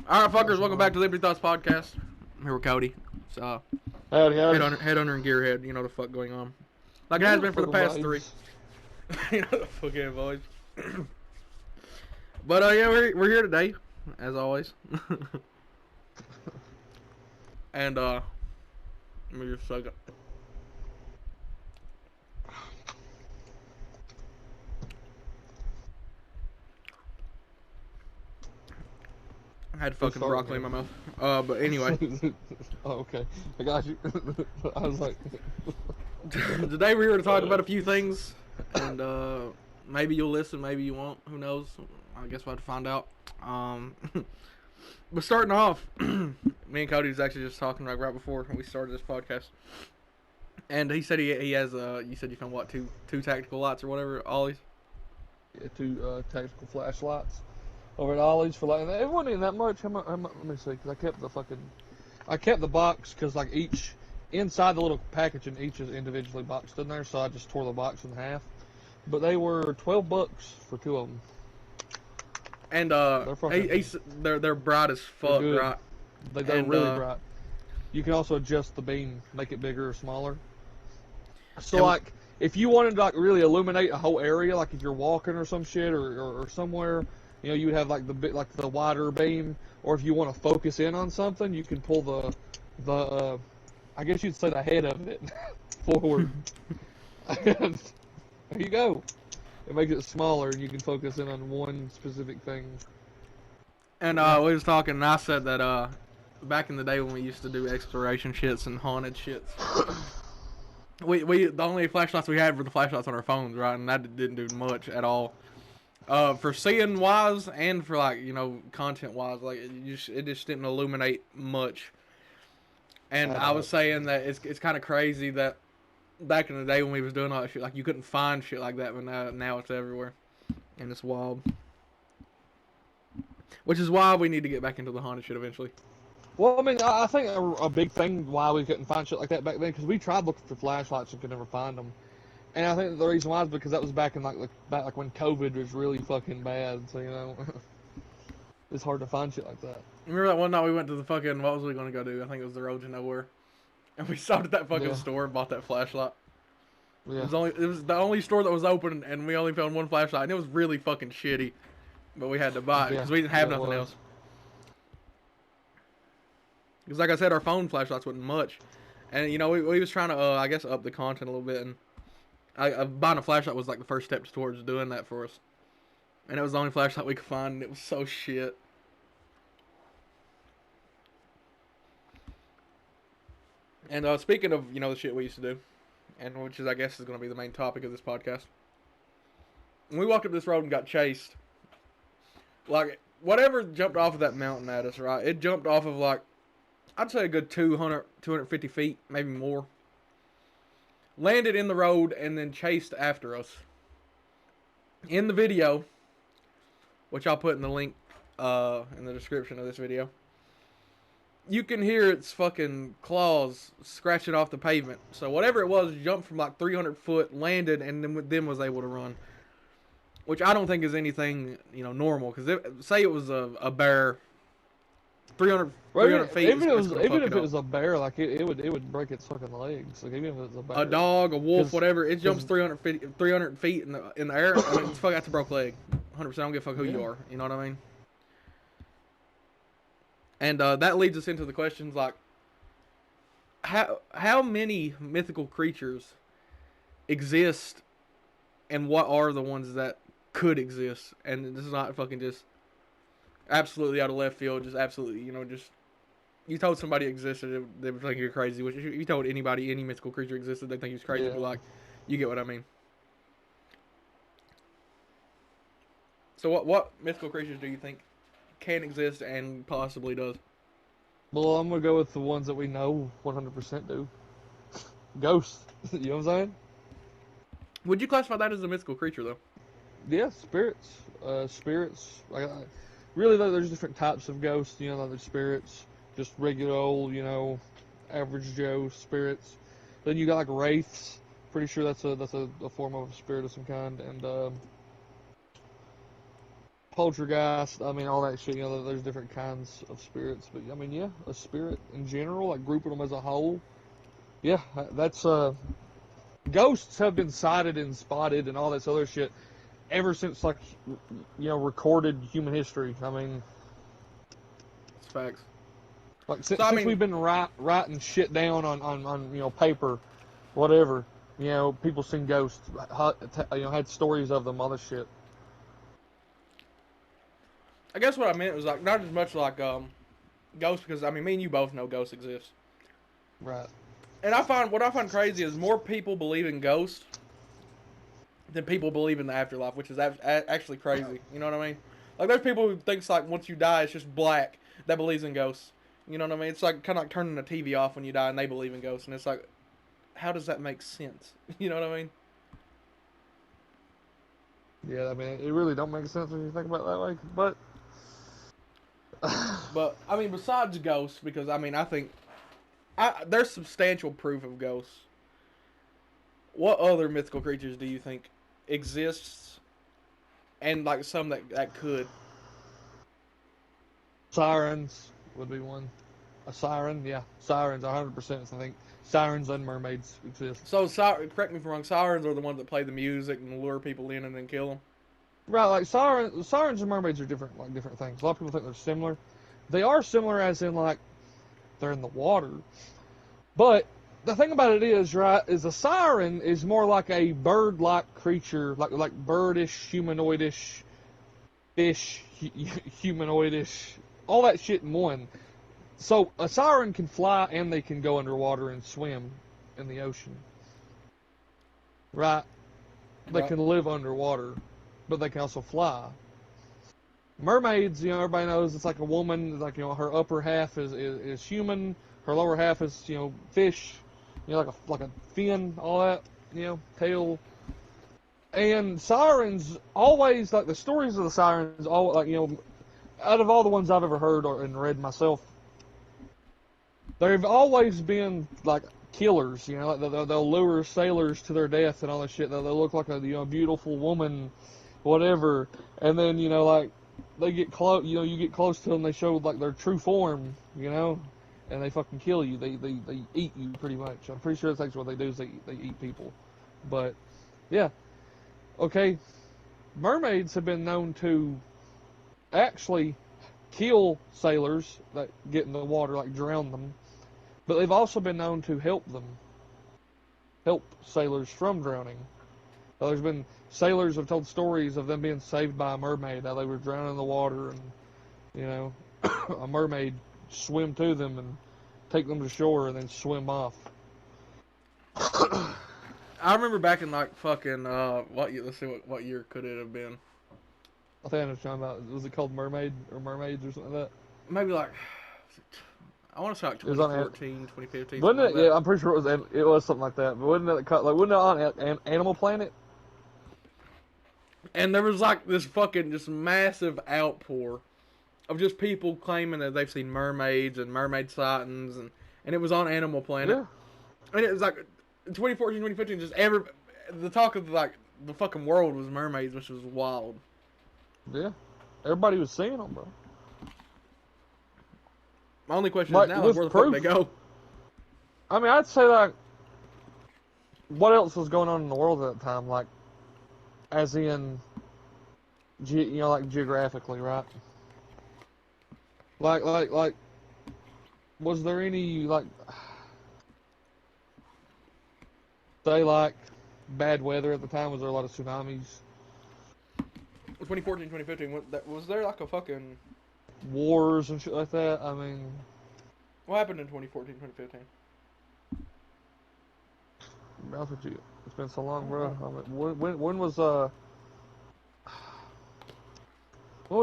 Alright, fuckers, welcome back to Liberty Thoughts Podcast. I'm here with Cody. So, Howdy. head under and gearhead, you know the fuck going on. Like it has been for the past three. You know the fucking voice. But, yeah, we're here today, as always. And, let me just suck it. I had fucking broccoli in my mouth. But anyway. Oh, okay. I got you. I was like... Today we're here to talk about a few things. And, maybe you'll listen, maybe you won't. Who knows? I guess we'll have to find out. But starting off, me and Cody was actually just talking right before we started this podcast. And he said he has, you said you found what, two tactical lights or whatever, Ollie's? Yeah, two tactical flashlights over at Ollie's for like, it wasn't even that much. Let me see, because I kept the box, because like inside the little packaging, each is individually boxed in there, so I just tore the box in half. But they were $12 for two of them. And they're bright as fuck, right? They're really bright. You can also adjust the beam, make it bigger or smaller. So like, if you wanted to like really illuminate a whole area, like if you're walking or some shit or somewhere, you know, you would have like the wider beam. Or if you want to focus in on something, you can pull the I guess you'd say the head of it forward. And there you go. It makes it smaller, and you can focus in on one specific thing. And we was talking, and I said that back in the day when we used to do exploration shits and haunted shits, we the only flashlights we had were the flashlights on our phones, right? And that didn't do much at all. For seeing wise and for like, you know, content wise, like it just didn't illuminate much. And I was saying that it's kind of crazy that back in the day when we was doing all that shit, like you couldn't find shit like that, but now it's everywhere, and it's wild. Which is why we need to get back into the haunted shit eventually. Well, I mean, I think a big thing why we couldn't find shit like that back then, because we tried looking for flashlights and could never find them. And I think the reason why is because that was back in back when COVID was really fucking bad. So you know, it's hard to find shit like that. Remember that one night we went to the fucking, what was we gonna go do? I think it was the Road to Nowhere, and we stopped at that fucking store and bought that flashlight. Yeah. It was the only store that was open, and we only found one flashlight, and it was really fucking shitty. But we had to buy it because we didn't have nothing else. Because like I said, our phone flashlights wasn't much, and you know we was trying to I guess up the content a little bit, and buying a flashlight was like the first step towards doing that for us. And it was the only flashlight we could find, and it was so shit. And speaking of, you know, the shit we used to do, and which is I guess is going to be the main topic of this podcast. When we walked up this road and got chased, like whatever jumped off of that mountain at us, right? It jumped off of like, I'd say a good 250 feet, maybe more. Landed in the road and then chased after us. In the video, which I'll put in the link in the description of this video, you can hear its fucking claws scratching off the pavement. So whatever it was jumped from like 300 foot, landed, and then was able to run. Which I don't think is anything, you know, normal. Because say it was a bear, 300 feet. Even if it was a bear, like it would break its fucking legs. Like even if it was a bear. A dog, a wolf, whatever. It jumps 300 feet in the air. I mean, that's a broke leg. 100%. I don't give a fuck who you are. You know what I mean? And that leads us into the questions like, how many mythical creatures exist, and what are the ones that could exist? And this is not fucking just absolutely out of left field, just absolutely, you know, just you told somebody existed, they would think you're crazy. Which if you told anybody any mythical creature existed, they think you're crazy. But like, you get what I mean. So what mythical creatures do you think can exist and possibly does? Well, I'm gonna go with the ones that we know 100% do. Ghosts. You know what I'm saying? Would you classify that as a mythical creature though? Yeah, spirits. Really though, there's different types of ghosts. You know, there's spirits, just regular old, you know, average Joe spirits. Then you got like wraiths. Pretty sure that's a form of a spirit of some kind. And poltergeist. I mean, all that shit. You know, there's different kinds of spirits, but I mean, yeah, a spirit in general, like grouping them as a whole. Yeah, that's ghosts have been sighted and spotted and all this other shit ever since, like, you know, recorded human history. I mean, It's facts. like So I since mean, we've been writing shit down on you know paper, whatever. You know, people seen ghosts. You know, had stories of them, all this shit. I guess what I meant was like not as much like ghosts, because I mean me and you both know ghosts exist. Right. And what I find crazy is more people believe in ghosts than people believe in the afterlife, which is actually crazy. You know what I mean? Like there's people who thinks like once you die it's just black that believes in ghosts. You know what I mean? It's like kind of like turning the TV off when you die and they believe in ghosts, and it's like, how does that make sense? You know what I mean? Yeah, I mean, it really don't make sense when you think about it that way. But But I mean, besides ghosts, because I mean, I think there's substantial proof of ghosts. What other mythical creatures do you think exists, and like some that could? sirens would be one. A siren, yeah, sirens, 100%. I think sirens and mermaids exist. So, correct me if I'm wrong. Sirens are the ones that play the music and lure people in and then kill them. Right, like sirens and mermaids are different, like different things. A lot of people think they're similar. They are similar, as in like they're in the water. But the thing about it is, right, is a siren is more like a bird-like creature, like birdish, humanoidish, fish, humanoidish, all that shit in one. So a siren can fly and they can go underwater and swim in the ocean. Right? They Right. can live underwater, but they can also fly. Mermaids, you know, everybody knows it's like a woman, like, you know, her upper half is human, her lower half is, you know, fish, you know, like a fin, all that, you know, tail. And sirens always, like the stories of the sirens, all like, you know, out of all the ones I've ever heard and read myself, they've always been like killers, you know, like they'll lure sailors to their death and all this shit. They'll look like a, you know, beautiful woman, whatever, and then, you know, like they get close, you know, you get close to them, they show like their true form, you know, and they fucking kill you. They eat you pretty much. I'm pretty sure that's actually what they do is they eat people. But yeah, okay, mermaids have been known to actually kill sailors that get in the water, like drown them. But they've also been known to help sailors from drowning. So there's been sailors have told stories of them being saved by a mermaid. How they were drowning in the water, and you know, a mermaid swim to them and take them to shore, and then swim off. I remember back in like fucking what year? Let's see what year could it have been? I think I was talking about. Was it called Mermaid or Mermaids or something like that? Maybe like I want to say like It was on 2014, 2015. Wasn't it? Like Yeah, I'm pretty sure it was something like that. But wasn't it like wasn't it on Animal Planet? And there was like this fucking just massive outpour of just people claiming that they've seen mermaids and mermaid sightings, and it was on Animal Planet. Yeah. And it was like 2014, 2015, just the talk of like the fucking world was mermaids, which was wild. Yeah. Everybody was seeing them, bro. My only question Like, is now, with where the proof. fuck they go? I mean, I'd say like, what else was going on in the world at that time? Like, as in, you know, like geographically, right? Like, was there any like, say like, bad weather at the time? Was there a lot of tsunamis? 2014, 2015, was there like a fucking... Wars and shit like that? I mean... What happened in 2014, 2015? To be honest with you, it's been so long, bro. I mean, when was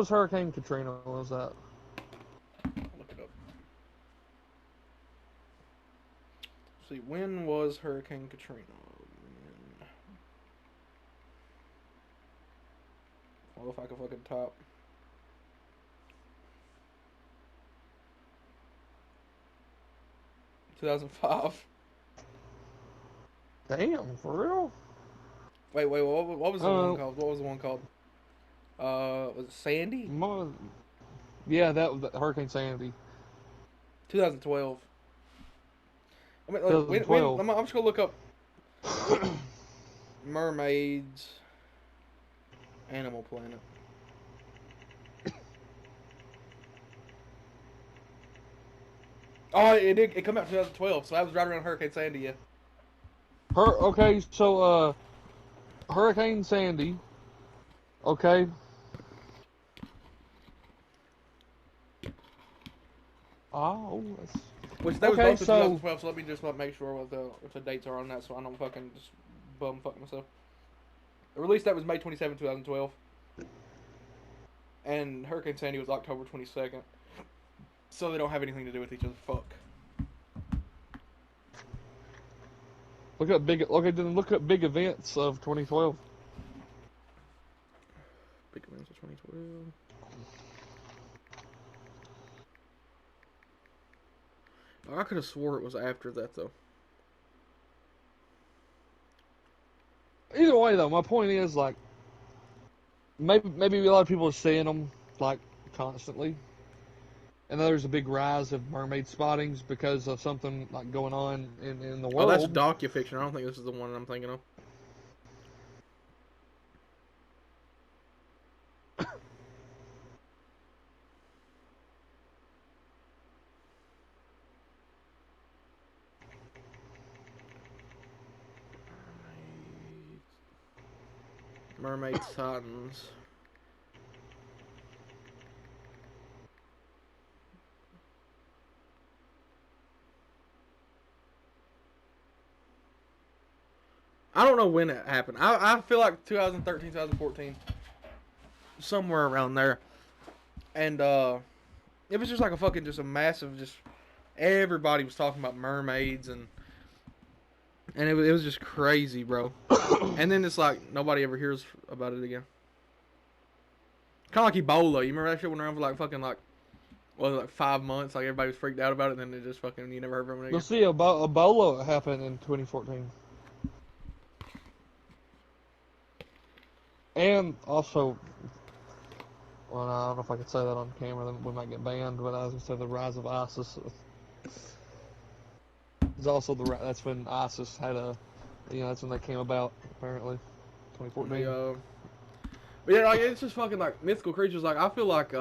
Hurricane Katrina? When was that? Look it up. Let's see, when was Hurricane Katrina? Well, if I can fucking top. – 2005. Damn, for real? Wait, what was the one called? What was the one called? Was it Sandy? Yeah, that was Hurricane Sandy. 2012. I mean, like, when 2012. I'm just gonna look up mermaids, Animal Planet. Oh, it did. It came out 2012, so that was right around Hurricane Sandy. Yeah. Okay, so Hurricane Sandy. Okay. Oh, Which they was okay. both in So 2012. So let me just make sure what if the dates are on that, so I don't fucking just fuck myself. The release that was May 27, 2012, and Hurricane Sandy was October 22nd. So they don't have anything to do with each other. Fuck. look up big events of 2012. Big events of 2012. Oh, I could have swore it was after that though. Either way, though, my point is like maybe a lot of people are seeing them like constantly, and there's a big rise of mermaid spottings because of something like going on in the Oh, that's world. docufiction. I don't think this is the one I'm thinking of. Mermaid sightings. I don't know when it happened. I feel like 2013, 2014, somewhere around there. And it was just like a fucking just a massive just everybody was talking about mermaids and it was just crazy, bro. And then it's like nobody ever hears about it again. Kind of like Ebola. You remember that shit went around for like fucking like was it like 5 months? Like everybody was freaked out about it, and then it just fucking you never heard from it You'll again. see Ebola happened in 2014, and also, well, I don't know if I could say that on camera. Then we might get banned. But I was gonna say the rise of ISIS is also that's when ISIS had that's when they came about apparently, And 2014. but yeah, like it's just fucking like mythical creatures. Like I feel like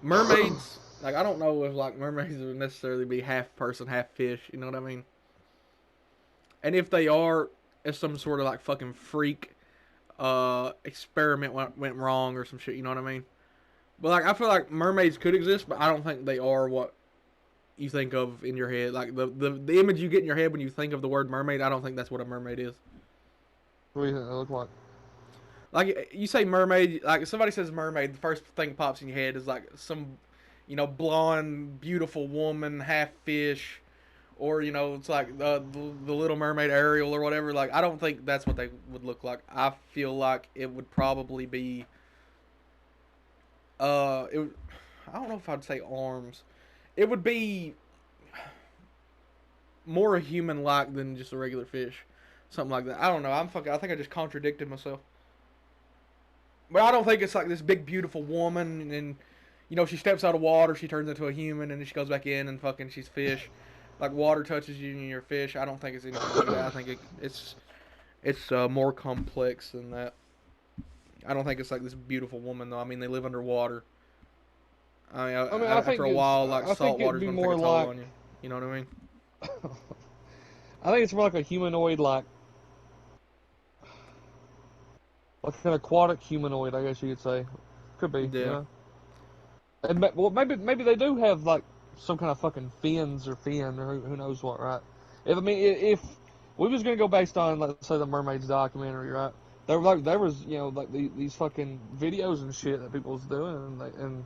mermaids. Like I don't know if like mermaids would necessarily be half person, half fish. You know what I mean? And if they are, it's some sort of like fucking freak experiment went wrong or some shit. You know what I mean? But like I feel like mermaids could exist, but I don't think they are what you think of in your head. Like the image you get in your head when you think of the word mermaid, I don't think that's what a mermaid is. What do you think they look like? Like you say mermaid, like if somebody says mermaid, the first thing that pops in your head is like some, blonde, beautiful woman, half fish, or it's like the Little Mermaid Ariel or whatever. Like I don't think that's what they would look like. I feel like it would probably be it would, I don't know if I'd say arms. It would be more human like than just a regular fish. Something like that. I don't know. I think I just contradicted myself. But I don't think it's like this big beautiful woman and she steps out of water, she turns into a human, and then she goes back in and fucking she's fish. Like water touches you and you're fish. I don't think it's anything like that. I think it's more complex than that. I don't think it's like this beautiful woman though. I mean, they live underwater. I mean, I after think a while, like I think salt it'd water's be gonna take more a toll like on you. You know what I mean? I think it's more like a humanoid, like an aquatic humanoid, I guess you could say. Could be, Yeah. And well, maybe they do have like some kind of fucking fins or fin or who knows what, right? If we was gonna go based on, let's say, the Mermaids documentary, right? There was like these fucking videos and shit that people was doing, and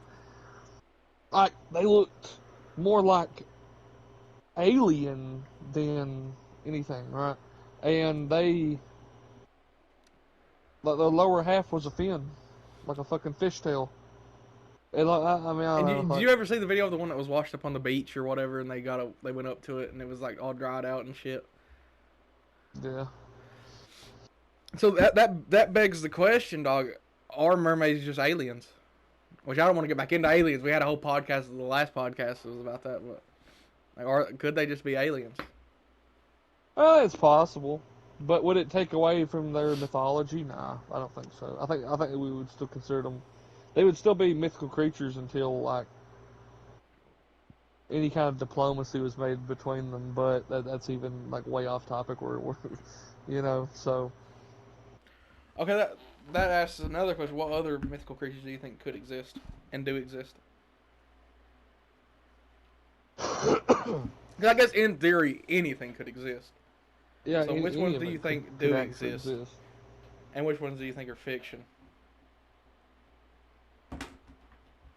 like they looked more like alien than anything, right? And like the lower half was a fin, like a fucking fishtail. And like, I mean, I And don't know, did like you ever see the video of the one that was washed up on the beach or whatever, and they went up to it and it was like all dried out and shit? yeah. So that begs the question, dog. Are mermaids just aliens? Which I don't want to get back into aliens. We had a whole podcast. The last podcast was about that. But could they just be aliens? It's possible, but would it take away from their mythology? Nah, I don't think so. I think we would still consider them. They would still be mythical creatures until like any kind of diplomacy was made between them. But that's even like way off topic. We're so. Okay, that asks another question. What other mythical creatures do you think could exist and do exist? Because I guess in theory anything could exist. Yeah. So which ones do you think do exist? And which ones do you think are fiction?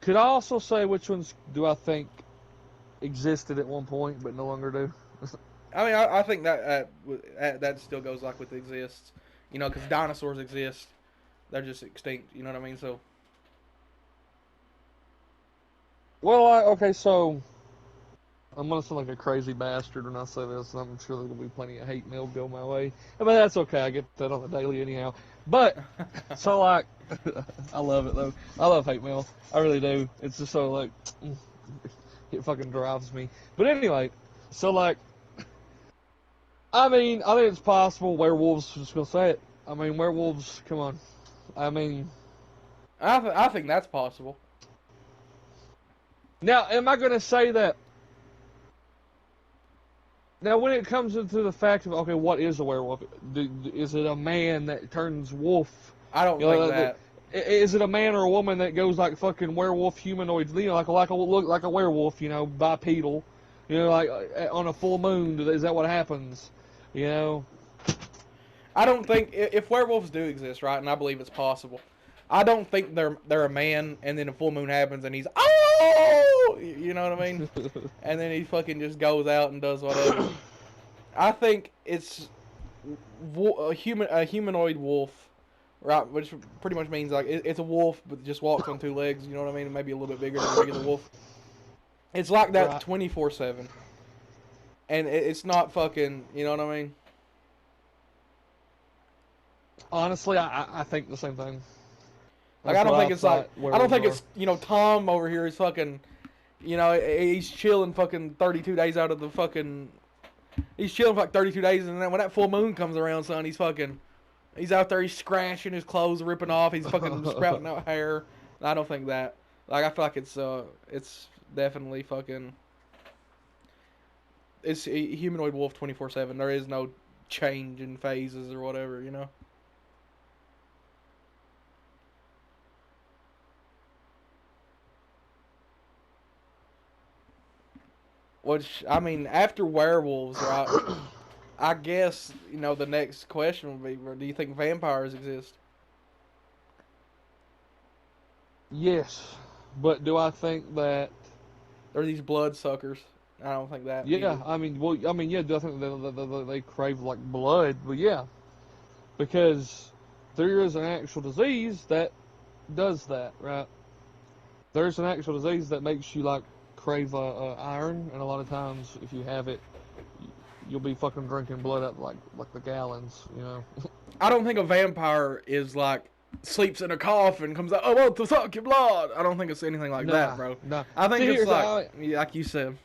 Could I also say which ones do I think existed at one point but no longer do? I mean, I think that still goes like with exists. You know, because dinosaurs exist. They're just extinct. You know what I mean? So. Well, okay, so I'm gonna sound like a crazy bastard when I say this, and I'm sure there'll be plenty of hate mail go my way. But that's okay. I get that on the daily anyhow. But so like, I love it though. I love hate mail. I really do. It's just so like, it fucking drives me. But anyway, so like, I mean, I think it's possible. Werewolves, just gonna say it. I mean, werewolves. Come on. I mean, I think that's possible. Now, am I gonna say that? Now, when it comes into the fact of okay, what is a werewolf? Is it a man that turns wolf? I don't think that. Is it a man or a woman that goes like fucking werewolf humanoids? You know, like a werewolf, bipedal. You know, like on a full moon. Is that what happens? You know. I don't think if werewolves do exist, right, and I believe it's possible. I don't think they're a man, and then a full moon happens, and he's you know what I mean, and then he fucking just goes out and does whatever. I think it's a humanoid wolf, right, which pretty much means like it's a wolf but just walks on two legs. You know what I mean? Maybe a little bit bigger than a regular wolf. It's like that 24/7, and it's not fucking. You know what I mean? Honestly, I think the same thing. Like I don't think it's Tom over here is fucking, he's chilling fucking 32 days out of the fucking, he's chilling for like 32 days, and then when that full moon comes around, son, he's out there, he's scratching his clothes, ripping off, he's fucking sprouting out hair. I don't think that. Like I feel like it's definitely fucking, it's a humanoid wolf 24/7. There is no change in phases or whatever, you know. Which, I mean, after werewolves, right, I guess, the next question would be, do you think vampires exist? Yes, but do I think that... Or these blood suckers? I don't think that. Yeah, either. I mean, yeah, do I think they crave, like, blood? But yeah, because there is an actual disease that does that, right? There's an actual disease that makes you, like, crave iron, and a lot of times if you have it, you'll be fucking drinking blood up like the gallons, you know. I don't think a vampire is like sleeps in a coffin, comes out, I want to suck your blood. I don't think it's anything like that, bro. Nah. I think it's like you said.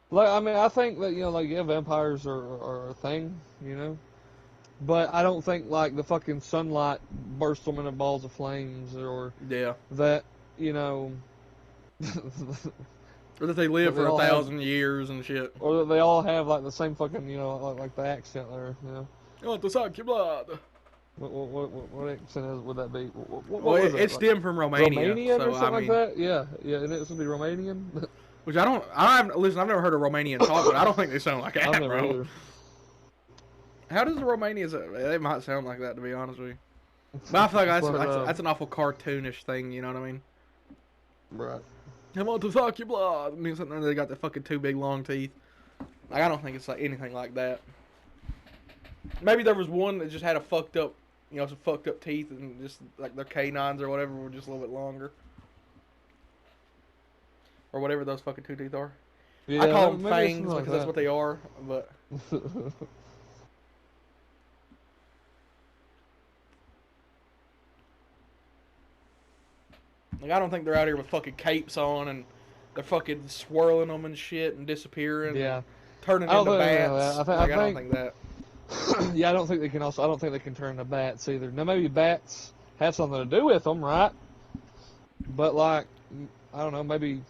Like I mean, I think that vampires are a thing, but I don't think like the fucking sunlight bursts them into balls of flames or that Or that they live for 1,000 years and shit. Or that they all have like the same fucking, like the accent there, I want to suck your blood. What accent would that be? It stemmed from Romania. Romanian or something like that? Yeah, and it's gonna be Romanian. Which listen, I've never heard a Romanian talk, but I don't think they sound like that, bro. Either. How does the Romanians? They might sound like that, to be honest with you. But I feel like that's an awful cartoonish thing. You know what I mean? Right. I want to suck your blood. I mean, something they got the fucking two big long teeth. Like I don't think it's like anything like that. Maybe there was one that just had a fucked up, some fucked up teeth, and just like their canines or whatever were just a little bit longer, or whatever those fucking two teeth are. Yeah, I call them fangs because that's what they are. But Like, I don't think they're out here with fucking capes on and they're fucking swirling them and shit and disappearing. Yeah. And turning into bats. I don't think that. Yeah, I don't think they can also. I don't think they can turn into bats either. Now maybe bats have something to do with them, right? But like, I don't know. Maybe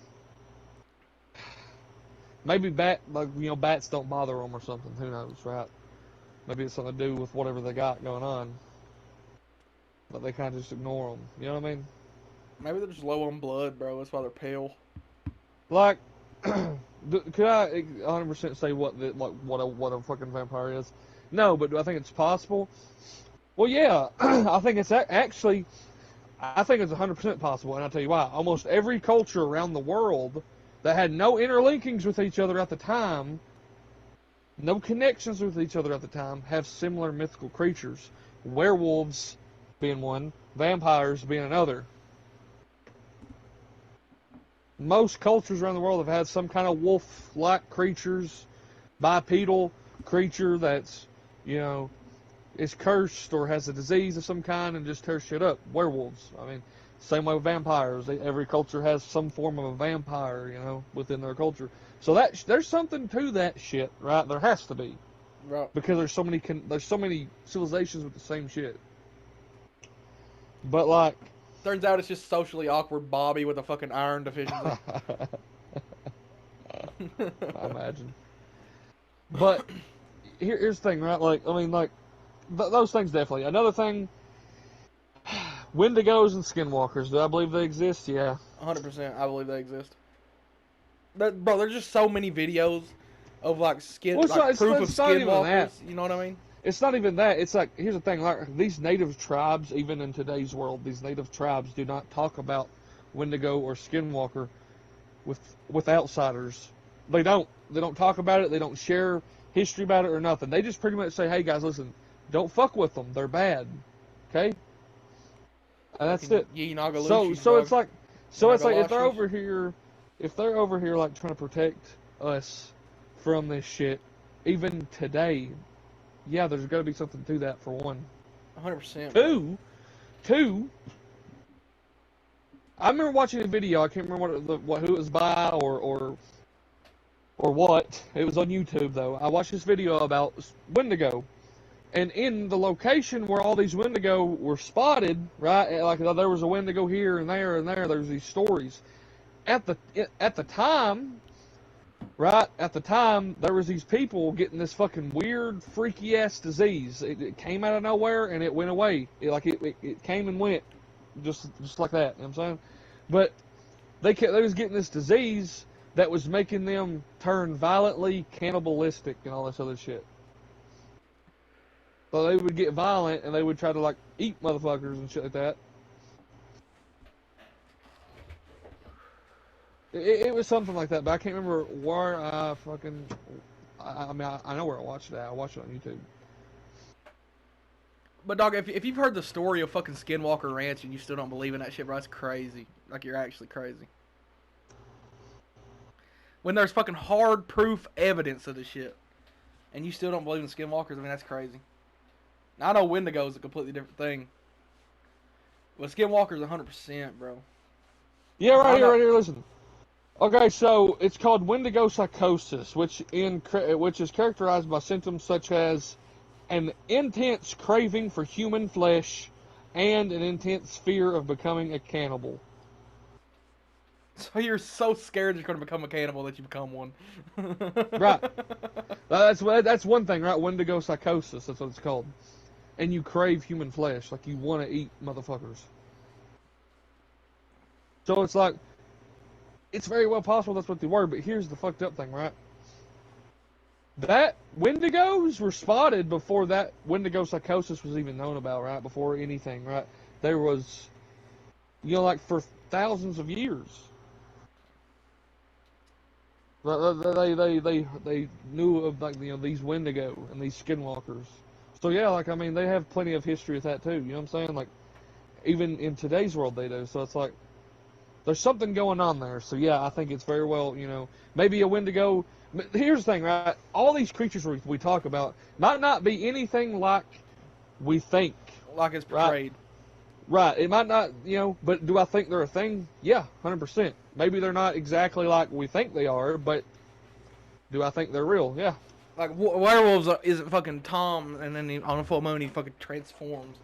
bats don't bother them or something. Who knows, right? Maybe it's something to do with whatever they got going on. But they kind of just ignore them. You know what I mean? Maybe they're just low on blood, bro. That's why they're pale. Like, could I 100% say what a fucking vampire is? No, but do I think it's possible? Well, yeah. I think it's actually. I think it's 100% possible, and I'll tell you why. Almost every culture around the world that had no interlinkings with each other at the time, no connections with each other at the time, have similar mythical creatures. Werewolves being one, vampires being another. Most cultures around the world have had some kind of wolf-like creatures, bipedal creature that's, is cursed or has a disease of some kind and just tears shit up. Werewolves. I mean, same way with vampires. Every culture has some form of a vampire, within their culture. So there's something to that shit, right? There has to be, right? Because there's so many civilizations with the same shit. But like, turns out it's just socially awkward Bobby with a fucking iron deficiency. I imagine. But here's the thing, right? Like, I mean, like. Those things definitely. Another thing, Wendigos and Skinwalkers. Do I believe they exist? Yeah. 100%. I believe they exist. Bro, there's just so many videos of proof of Skinwalkers. You know what I mean? It's not even that. It's like, here's the thing. Like, these native tribes, even in today's world, these native tribes do not talk about Wendigo or Skinwalker with outsiders. They don't. They don't talk about it. They don't share history about it or nothing. They just pretty much say, hey, guys, listen. Don't fuck with them. They're bad. Okay? And that's it. So it's like if they're over here like trying to protect us from this shit, even today, yeah, there's got to be something to that for one. 100%. Two. I remember watching a video. I can't remember who it was by or what. It was on YouTube though. I watched this video about Wendigo. And in the location where all these Wendigo were spotted, right, like there was a Wendigo here and there, there's these stories. At the time, there was these people getting this fucking weird, freaky-ass disease. It came out of nowhere, and it went away. It came and went, just like that, you know what I'm saying? But they was getting this disease that was making them turn violently cannibalistic and all this other shit. So they would get violent and they would try to like eat motherfuckers and shit like that. It was something like that, but I can't remember where I fucking. I mean, I know where I watched it at. I watched it on YouTube. But dog, if you've heard the story of fucking Skinwalker Ranch and you still don't believe in that shit, bro, that's crazy. Like, you're actually crazy. When there's fucking hard proof evidence of this shit, and you still don't believe in Skinwalkers, I mean, that's crazy. Now, I know Wendigo is a completely different thing. But Skinwalker's 100%, bro. Yeah, right here, listen. Okay, so it's called Wendigo psychosis, which is characterized by symptoms such as an intense craving for human flesh and an intense fear of becoming a cannibal. So you're so scared you're going to become a cannibal that you become one. Right. That's one thing, right? Wendigo psychosis, that's what it's called. And you crave human flesh, like you want to eat motherfuckers. So it's like, it's very well possible that's what they were, but here's the fucked up thing, right? That Wendigos were spotted before that Wendigo psychosis was even known about, right? Before anything, right? There was, like for thousands of years. They knew of like these Wendigo and these Skinwalkers. So yeah, like I mean, they have plenty of history with that too. You know what I'm saying? Like even in today's world they do. So it's like there's something going on there. So yeah, I think it's very well, maybe a Wendigo. But here's the thing, right? All these creatures we talk about might not be anything like we think. Like it's portrayed. Right. It might not, but do I think they're a thing? Yeah, 100%. Maybe they're not exactly like we think they are, but do I think they're real? Yeah. Like werewolves isn't fucking Tom, and then on a full moon he fucking transforms.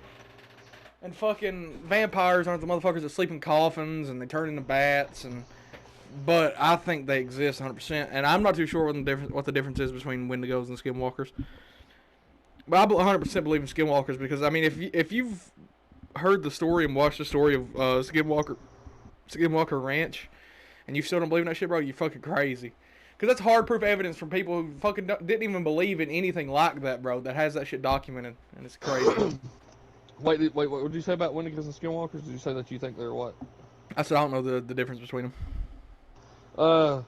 And fucking vampires aren't the motherfuckers that sleep in coffins and they turn into bats. But I think they exist 100%, and I'm not too sure what the difference is between Wendigos and Skinwalkers. But I 100% believe in Skinwalkers because I mean, if you've heard the story and watched the story of Skinwalker Ranch, and you still don't believe in that shit, bro, you fucking crazy. Because that's hard proof evidence from people who fucking didn't even believe in anything like that, bro. That has that shit documented, and it's crazy. Wait, what did you say about Wendigos and Skinwalkers? Did you say that you think they're what? I said I don't know the difference between them. All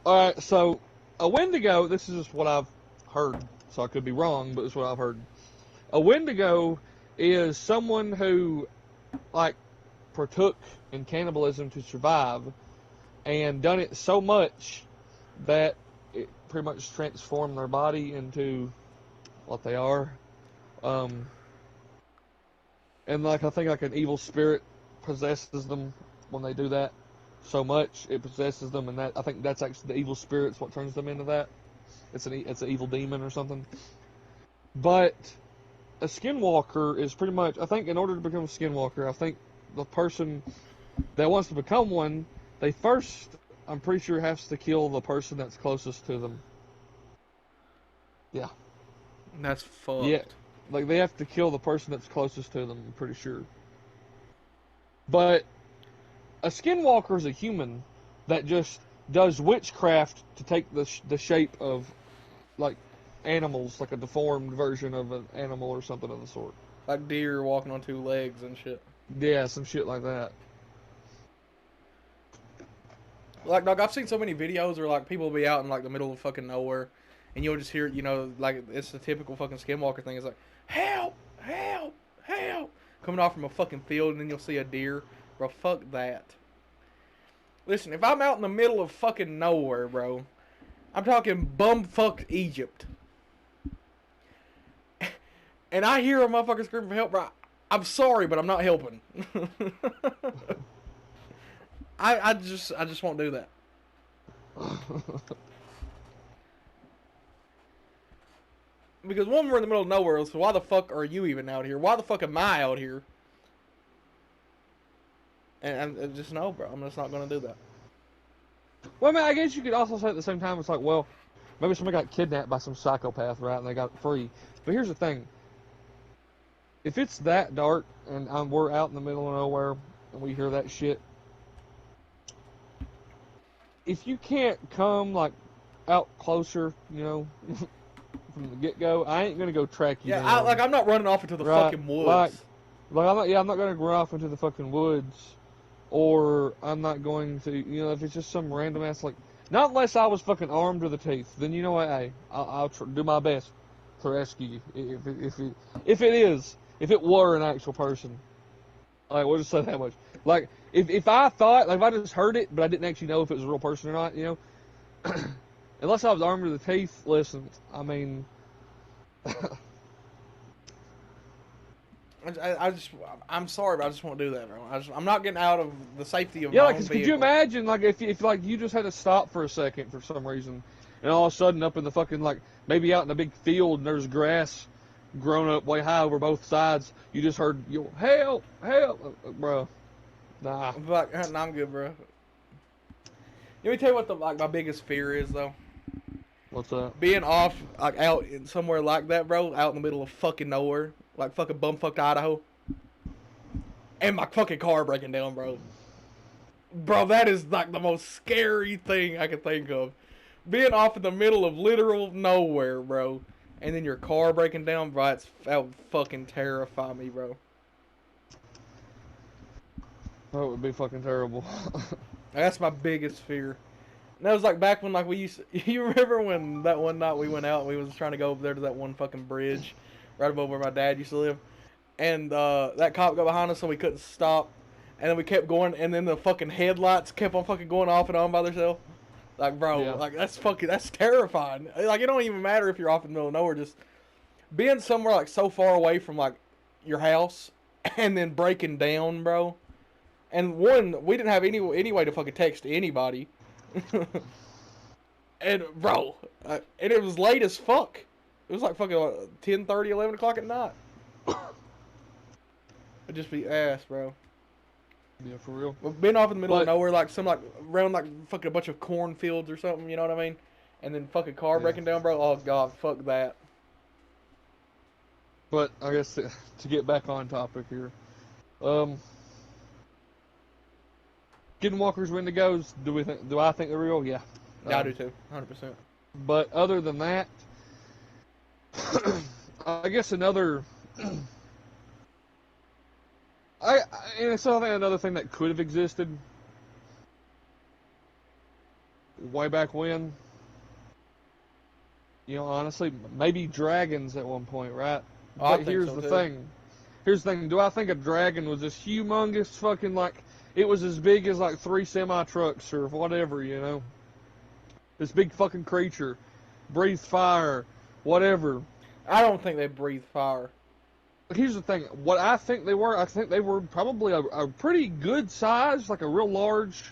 right, so a Wendigo, this is just what I've heard, so I could be wrong, but it's what I've heard. A Wendigo is someone who, like, partook in cannibalism to survive, and done it so much that it pretty much transformed their body into what they are. And like I think like an evil spirit possesses them when they do that so much it possesses them, and that I think that's actually the evil spirit's what turns them into that. It's an evil demon or something. But a skinwalker is pretty much, I think in order to become a skinwalker, I think the person that wants to become one, they first, I'm pretty sure, has to kill the person that's closest to them. Yeah. That's fucked. Yeah. Like, they have to kill the person that's closest to them, I'm pretty sure. But a skinwalker is a human that just does witchcraft to take the shape of, like, animals, like a deformed version of an animal or something of the sort. Like deer walking on two legs and shit. Yeah, some shit like that. Like, dog, I've seen so many videos where, like, people will be out in, like, the middle of fucking nowhere, and you'll just hear, like, it's the typical fucking skinwalker thing. It's like, help, help, help, coming off from a fucking field, and then you'll see a deer. Bro, fuck that. Listen, if I'm out in the middle of fucking nowhere, bro, I'm talking bumfuck Egypt, and I hear a motherfucker screaming for help, bro, I'm sorry, but I'm not helping. I just won't do that. Because one, we're in the middle of nowhere, so why the fuck are you even out here? Why the fuck am I out here? And just no, bro. I'm just not gonna do that. Well, I mean, I guess you could also say at the same time, it's like, well, maybe somebody got kidnapped by some psychopath, right, and they got free. But here's the thing. If it's that dark, and we're out in the middle of nowhere, and we hear that shit, if you can't come, like, out closer, from the get-go, I ain't gonna go track you down. Yeah, I'm not running off into the fucking woods. I'm not gonna run off into the fucking woods, or I'm not going to, if it's just some random ass, like, not unless I was fucking armed to the teeth, then you know what, hey, I'll do my best to rescue you, if it were an actual person. Like, we'll just say that much. Like, if I thought, like, if I just heard it, but I didn't actually know if it was a real person or not, unless I was armed to the teeth, listen, I mean, I'm sorry, but I just won't do that, bro. I'm not getting out of the safety of yeah, my like, own could you imagine, like, if like you just had to stop for a second for some reason, and all of a sudden up in the fucking, like, maybe out in a big field and there's grass grown up way high over both sides, you just heard, help, bro. Nah. Like, nah, I'm good, bro. Let me tell you what my biggest fear is, though. What's that? Being off, like, out in somewhere like that, bro, out in the middle of fucking nowhere, like fucking bumfucked Idaho, and my fucking car breaking down, bro. Bro, that is, like, the most scary thing I can think of. Being off in the middle of literal nowhere, bro, and then your car breaking down, bro, that would fucking terrify me, bro. That would be fucking terrible. That's my biggest fear. And that was like back when, like, we used to, you remember when that one night we went out and we was trying to go over there to that one fucking bridge right above where my dad used to live, and that cop got behind us so we couldn't stop, and then we kept going, and then the fucking headlights kept on fucking going off and on by themselves. Like, bro, Yeah. like, that's terrifying. Like, it don't even matter if you're off in the middle of nowhere, just being somewhere, like, so far away from, like, your house and then breaking down, bro. And one, we didn't have any way to fucking text anybody. And bro, and it was late as fuck. It was like fucking 10:30, 11 o'clock at night. It'd just be ass, bro. Yeah, for real. We've been off in the middle of nowhere, like some like around like fucking a bunch of cornfields or something. You know what I mean? And then fucking car breaking down, bro. Oh god, fuck that. But I guess to get back on topic here, Skinwalkers Wendigos. Do I think they're real? Yeah. Yeah, I do too, 100%. But other than that, I guess another. And so I think another thing that could have existed way back when. You know, honestly, maybe dragons at one point, right? Oh, but here's the thing. Here's the thing. Do I think a dragon was this humongous fucking, like, it was as big as, like, 3 semi-trucks or whatever, you know? This big fucking creature. Breathed fire. Whatever. I don't think they breathe fire. Here's the thing. What I think they were probably a pretty good size, like a real large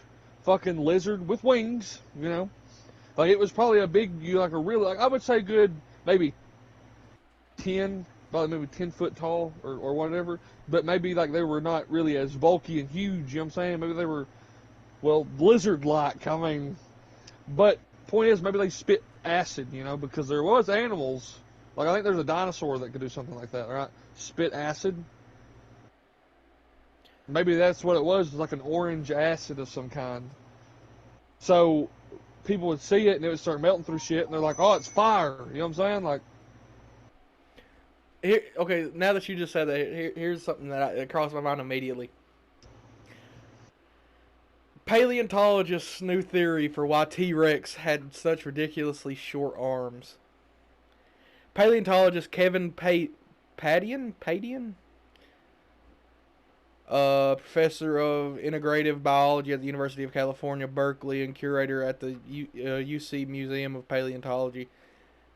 fucking lizard with wings, you know? Like, it was probably a big, like a real, like, I would say good, maybe 10, probably maybe 10 foot tall or whatever. But maybe, like, they were not really as bulky and huge, you know what I'm saying? Maybe they were, well, lizard-like, I mean. But, point is, maybe they spit acid, you know, because there was animals. Like, I think there's a dinosaur that could do something like that, right? Spit acid. Maybe that's what it was, like an orange acid of some kind. So, people would see it, and it would start melting through shit, and they're like, oh, it's fire. You know what I'm saying? Like, here, okay, now that you just said that, here's something that crossed my mind immediately. Paleontologists' new theory for why T-Rex had such ridiculously short arms. Paleontologist Kevin Padian, professor of integrative biology at the University of California, Berkeley, and curator at the UC Museum of Paleontology,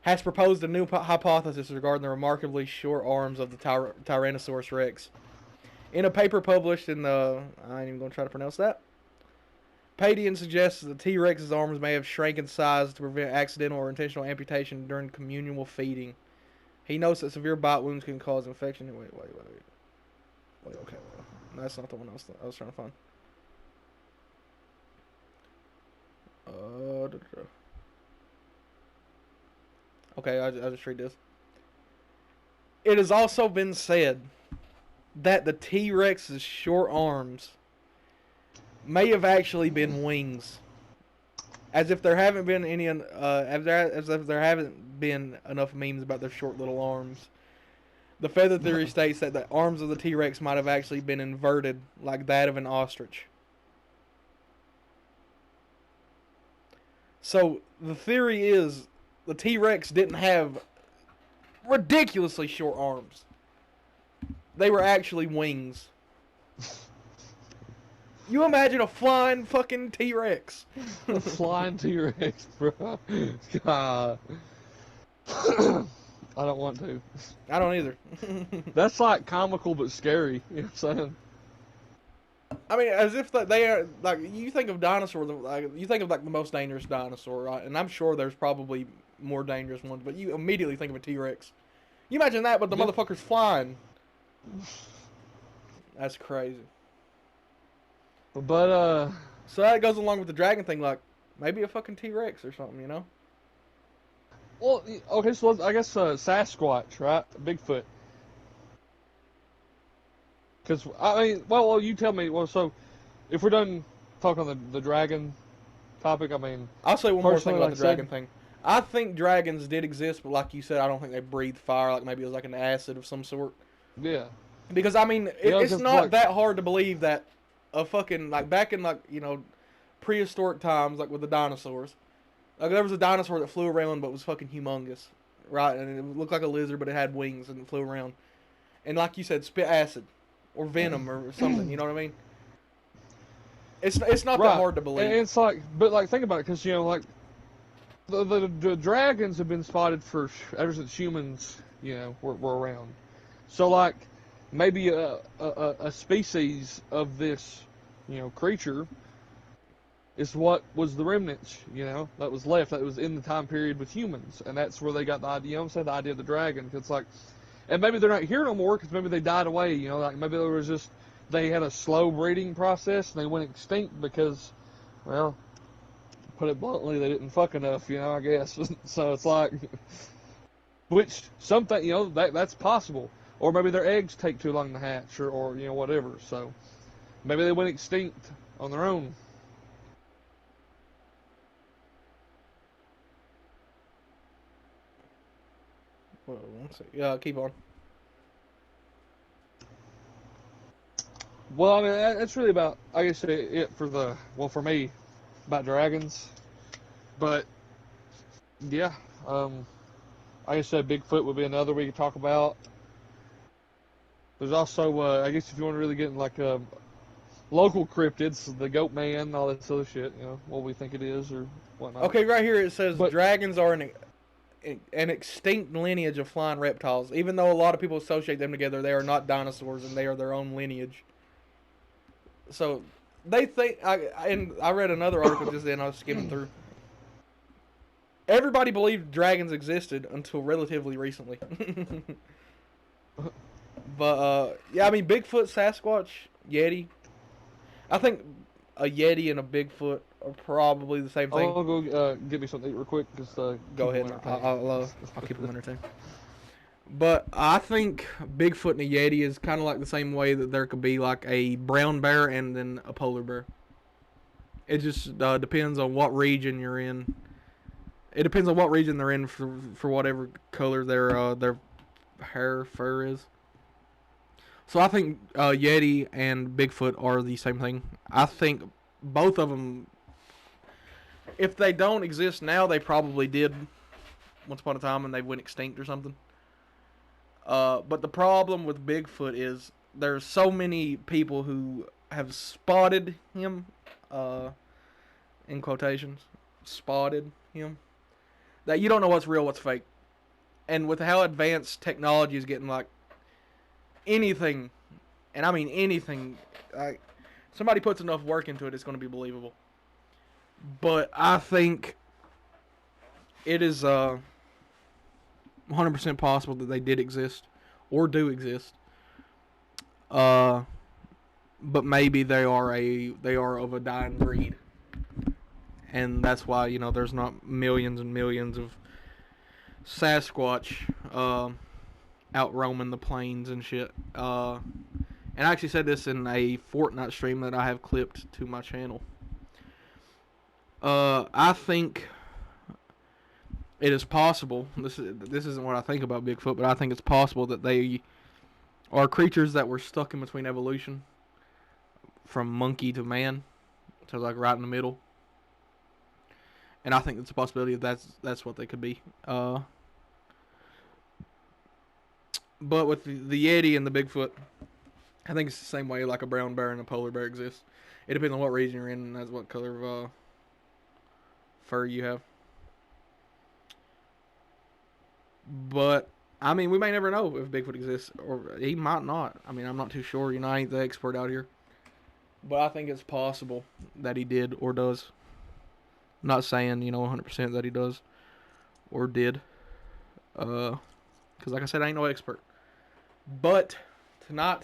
has proposed a new hypothesis regarding the remarkably short arms of the Tyrannosaurus Rex. In a paper published in the... I ain't even going to try to pronounce that. Padian suggests that the T-Rex's arms may have shrank in size to prevent accidental or intentional amputation during communal feeding. He notes that severe bite wounds can cause infection. Wait, okay. That's not the one I was trying to find. Okay, I'll just read this. It has also been said that the T-Rex's short arms may have actually been wings, as if there haven't been any, as if there haven't been enough memes about their short little arms. The feather theory states that the arms of the T-Rex might have actually been inverted, like that of an ostrich. So the theory is the T-Rex didn't have ridiculously short arms. They were actually wings. You imagine a flying fucking T-Rex. A flying T-Rex, bro. God. I don't want to. I don't either. That's like comical but scary. You know what I'm saying? I mean, as if they are, like, you think of dinosaurs, like, you think of, like, the most dangerous dinosaur, right? And I'm sure there's probably more dangerous ones, but you immediately think of a T-Rex. You imagine that, but the motherfucker's flying. That's crazy. But, so that goes along with the dragon thing, like, maybe a fucking T-Rex or something, you know? Well, okay, so I guess Sasquatch, right? Bigfoot. Because, I mean, well, you tell me. Well, so, if we're done talking on the dragon topic, I mean... I'll say one more thing about the dragon thing. I think dragons did exist, but like you said, I don't think they breathe fire. Like, maybe it was like an acid of some sort. Yeah. Because, I mean, it's not like, that hard to believe that a fucking, like, back in, like, you know, prehistoric times, like, with the dinosaurs, like, there was a dinosaur that flew around but was fucking humongous, right? And it looked like a lizard, but it had wings and it flew around. And like you said, spit acid or venom or something, you know what I mean? It's not that hard to believe. And it's like, but, like, think about it, because, you know, like, the dragons have been spotted ever since humans, you know, were around. So, like, maybe a species of this, creature is what was the remnants, that was left, that was in the time period with humans, and that's where they got the idea. I'm saying the idea of the dragon. It's like, and maybe they're not here no more because maybe they died away. Like maybe there was just they had a slow breeding process and they went extinct because, well, put it bluntly, they didn't fuck enough. I guess. So it's like, which something that's possible, or maybe their eggs take too long to hatch, or whatever. So maybe they went extinct on their own. Well, let's see. Yeah, keep on. Well, I mean, that's really about, I guess, it for me, about dragons. But, yeah, like I said, Bigfoot would be another we could talk about. There's also, I guess, if you want to really get in, like, local cryptids, the goat man, all this other shit, what we think it is or whatnot. Okay, right here it says dragons are an extinct lineage of flying reptiles. Even though a lot of people associate them together, they are not dinosaurs and they are their own lineage. So they think, I read another article just then. I was skimming through. Everybody believed dragons existed until relatively recently. But yeah, I mean, Bigfoot, Sasquatch, Yeti. I think a Yeti and a Bigfoot are probably the same thing. I'll go get me something to eat real quick. Just go ahead. I'll keep them entertained. But I think Bigfoot and a Yeti is kind of like the same way that there could be like a brown bear and then a polar bear. It just depends on what region you're in. It depends on what region they're in for whatever color their fur is. So I think Yeti and Bigfoot are the same thing. I think both of them, if they don't exist now, they probably did once upon a time and they went extinct or something. But the problem with Bigfoot is there's so many people who have spotted him, in quotations, spotted him, that you don't know what's real, what's fake. And with how advanced technology is getting, like, anything, and I mean anything, like, somebody puts enough work into it, it's going to be believable. But I think it is 100% possible that they did exist or do exist. But maybe they are of a dying breed, and that's why there's not millions and millions of Sasquatch out roaming the plains and shit. And I actually said this in a Fortnite stream that I have clipped to my channel. I think it is possible. This isn't what I think about Bigfoot, but I think it's possible that they are creatures that were stuck in between evolution from monkey to man, so like right in the middle. And I think it's a possibility that's what they could be. But with the Yeti and the Bigfoot, I think it's the same way like a brown bear and a polar bear exists. It depends on what region you're in and that's what color of fur you have. But I mean, we may never know if Bigfoot exists, or he might not. I mean, I'm not too sure. I ain't the expert out here. But I think it's possible that he did or does. I'm not saying 100% that he does or did. Because like I said, I ain't no expert. But tonight,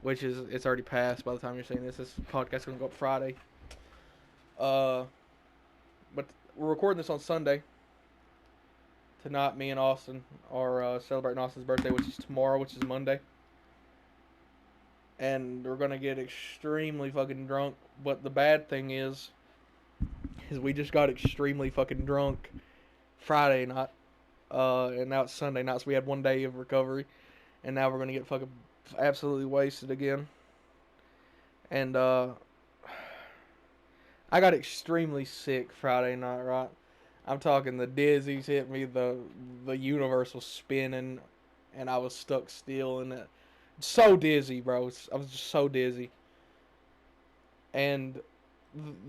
which is, it's already passed by the time you're seeing this podcast is going to go up Friday. But we're recording this on Sunday. Tonight, me and Austin are celebrating Austin's birthday, which is tomorrow, which is Monday. And we're going to get extremely fucking drunk. But the bad thing is we just got extremely fucking drunk Friday night. And now it's Sunday night, so we had one day of recovery. And now we're going to get fucking absolutely wasted again. And I got extremely sick Friday night, right? I'm talking the dizzies hit me, the universe was spinning, and I was stuck still, and so dizzy, bro. I was just so dizzy. And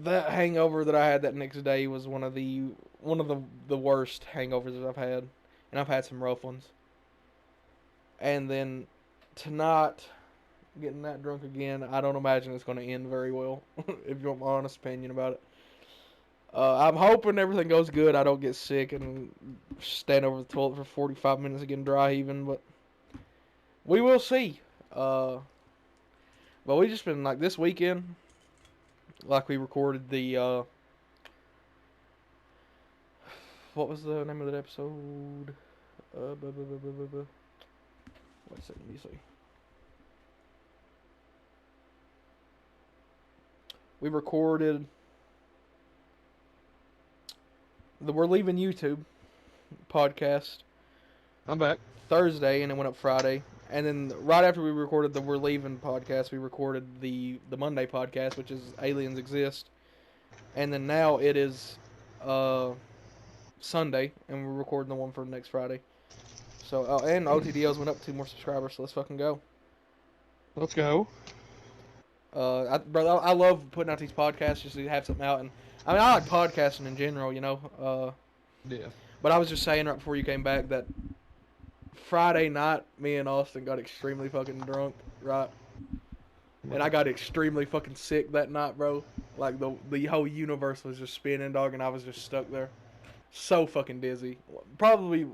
that hangover that I had that next day was one of the worst hangovers that I've had, and I've had some rough ones. And then tonight, getting that drunk again, I don't imagine it's going to end very well, if you want my honest opinion about it. I'm hoping everything goes good. I don't get sick and stand over the toilet for 45 minutes again dry heaving, but we will see. But we just been, like, this weekend, like, we recorded the, what was the name of that episode? What's it? Let me see. We recorded the We're Leaving YouTube podcast. I'm back. Thursday, and it went up Friday. And then right after we recorded the We're Leaving podcast, we recorded the Monday podcast, which is Aliens Exist. And then now it is Sunday, and we're recording the one for next Friday. So, and OTDLs went up 2 more subscribers, so let's fucking go. Let's go. Brother, I love putting out these podcasts just to have something out. And I mean, I like podcasting in general, you know. Yeah. But I was just saying right before you came back that Friday night, me and Austin got extremely fucking drunk, right? And I got extremely fucking sick that night, bro. Like, the whole universe was just spinning, dog, and I was just stuck there. So fucking dizzy. Probably,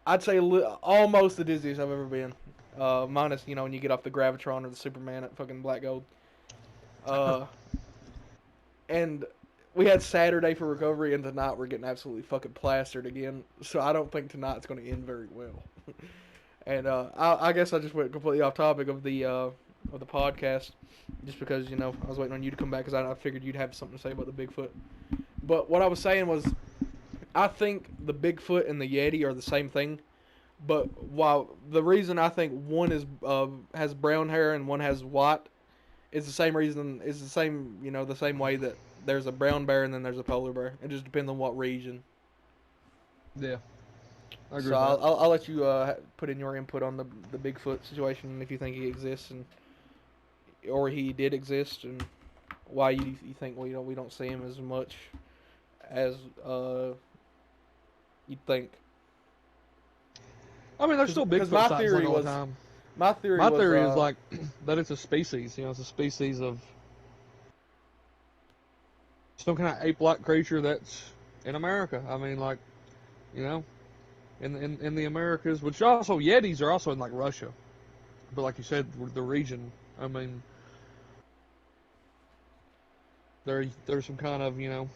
I'd say almost the dizziest I've ever been. Minus, you know, when you get off the Gravitron or the Superman at fucking Black Gold. And we had Saturday for recovery, and tonight we're getting absolutely fucking plastered again. So I don't think tonight's going to end very well. And I guess I just went completely off topic of the podcast, just because, you know, I was waiting on you to come back because I figured you'd have something to say about the Bigfoot. But what I was saying was, I think the Bigfoot and the Yeti are the same thing. But while the reason I think one is has brown hair and one has white, is the same reason, is the same, you know, the same way that there's a brown bear and then there's a polar bear. It just depends on what region. Yeah. I agree So with that. I'll let you put in your input on the Bigfoot situation, if you think he exists, and or he did exist, and why you think, well, you know, we don't see him as much as you'd think. I mean, there's still Bigfoot sightings like all the time. My theory is like that it's a species. You know, it's a species of some kind of ape-like creature that's in America. I mean, like, you know, in the Americas, which also Yetis are also in like Russia, but like you said, the region. I mean, there's some kind of, you know,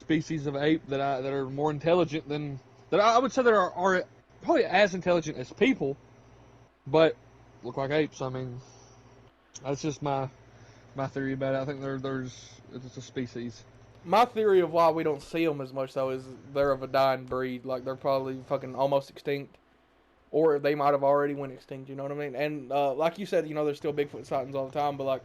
species of ape that are more intelligent than that. I would say that are probably as intelligent as people, but look like apes. I mean, that's just my theory about it. I think it's a species. My theory of why we don't see them as much, though, is they're of a dying breed. Like, they're probably fucking almost extinct, or they might have already went extinct. You know what I mean? And like you said, you know, there's still Bigfoot sightings all the time, but like,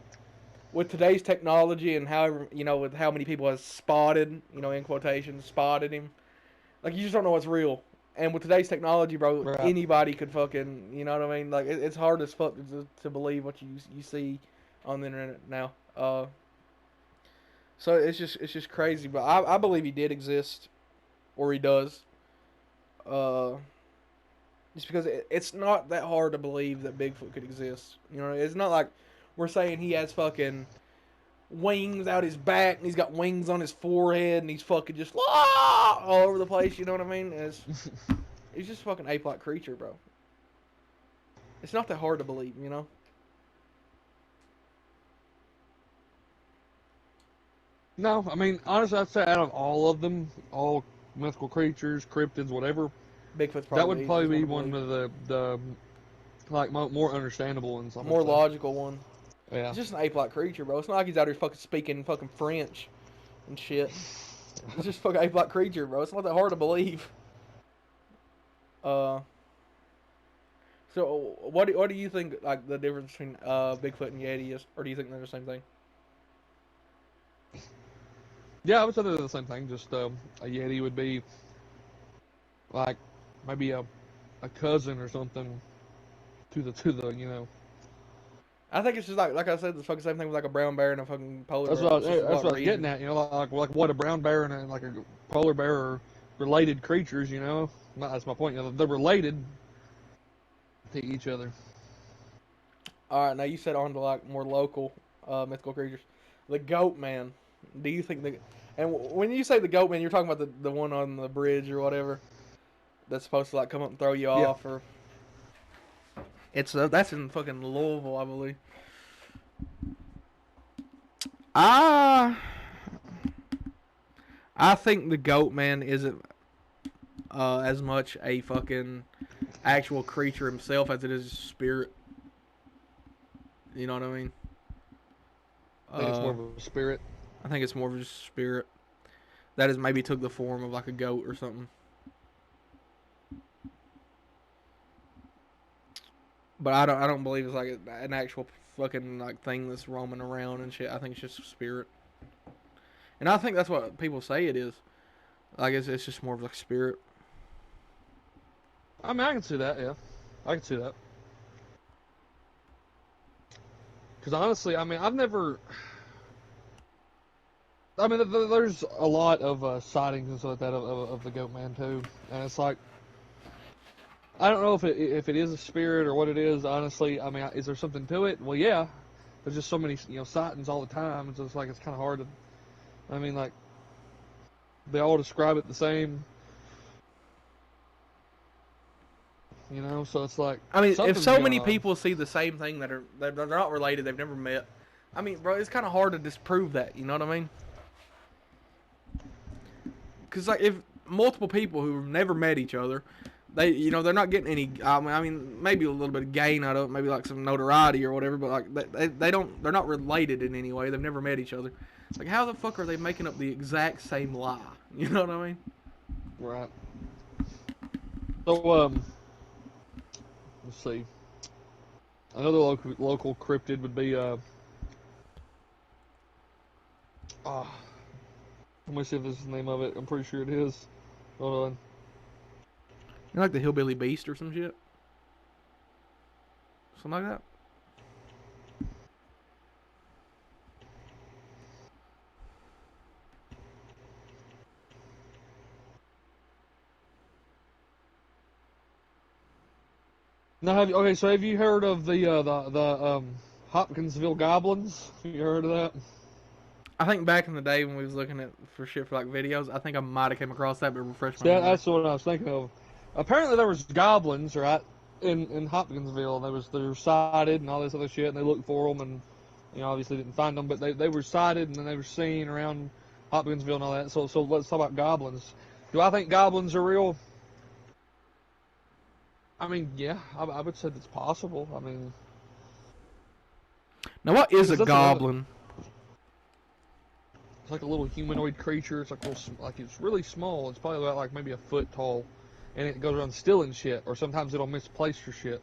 with today's technology and how, you know, with how many people have spotted, you know, in quotations, spotted him, like, you just don't know what's real. And with today's technology, bro, Right. Anybody could fucking, you know what I mean? Like, it's hard as fuck to believe what you see on the internet now. So it's just crazy. But I believe he did exist, or he does. Just because it's not that hard to believe that Bigfoot could exist. You know, it's not like we're saying he has fucking wings out his back and he's got wings on his forehead and he's fucking just all over the place. You know what I mean? He's just a fucking ape-like creature, bro. It's not that hard to believe, you know? No, I mean, honestly, I'd say out of all of them, all mythical creatures, cryptids, whatever, Bigfoot's probably that would probably be one of of the like more understandable ones. more logical one. Yeah. It's just an ape-like creature, bro. It's not like he's out here fucking speaking fucking French and shit. It's just fucking ape-like creature, bro. It's not that hard to believe. So what do you think, like, the difference between Bigfoot and Yeti is, or do you think they're the same thing? Yeah, I would say they're the same thing. Just a Yeti would be like maybe a cousin or something to the you know. I think it's just like I said, the fucking same thing with like a brown bear and a fucking polar That's bear. what I was getting at. You know, like what a brown bear and like a polar bear related creatures, you know. That's my point. You know, they're related to each other. All right, now you said on to like more local mythical creatures. The goat man. Do you think when you say the goat man, you're talking about the one on the bridge or whatever that's supposed to like come up and throw you Yeah. off, or it's that's in fucking Louisville, I believe. I I think the goat man isn't as much a fucking actual creature himself as it is a spirit. You know what I mean? I think it's more of a spirit. I think it's more of just a spirit that has maybe took the form of like a goat or something. But I don't believe it's like an actual fucking like thing that's roaming around and shit. I think it's just a spirit, and I think that's what people say it is. Like it's just more of like a spirit. I mean, I can see that. Yeah, I can see that. Because honestly, I mean, I've never. I mean, there's a lot of sightings and stuff like that of the goat man too, and it's like I don't know if it is a spirit or what it is. Honestly, I mean, is there something to it? Well, yeah. There's just so many sightings all the time. It's just like it's kind of hard to. I mean, like they all describe it the same. You know, so it's like I mean, if so many on. people see the same thing they're not related, they've never met. I mean, bro, it's kind of hard to disprove that. You know what I mean? Because like if multiple people who've never met each other, they're not getting any. I mean, maybe a little bit of gain out of it, maybe like some notoriety or whatever. But like they're not related in any way. They've never met each other. Like how the fuck are they making up the exact same lie? You know what I mean? Right. So let's see. Another local cryptid would be let me see if this is the name of it. I'm pretty sure it is. Hold on. You're like the hillbilly beast or some shit. Something like that. Now, so have you heard of the Hopkinsville goblins? Have you heard of that? I think back in the day when we was looking at for shit for like videos, I think I might have came across that, but refresh my memory. That's what I was thinking of. Apparently, there was goblins right in Hopkinsville. They were sighted and all this other shit, and they looked for them, and obviously didn't find them, but they were sighted and then they were seen around Hopkinsville and all that. So let's talk about goblins. Do I think goblins are real? I mean, yeah, I would say that's possible. I mean, now what is a goblin? It's like a little humanoid creature. It's like it's really small. It's probably about like maybe a foot tall, and it goes around stealing shit, or sometimes it'll misplace your shit.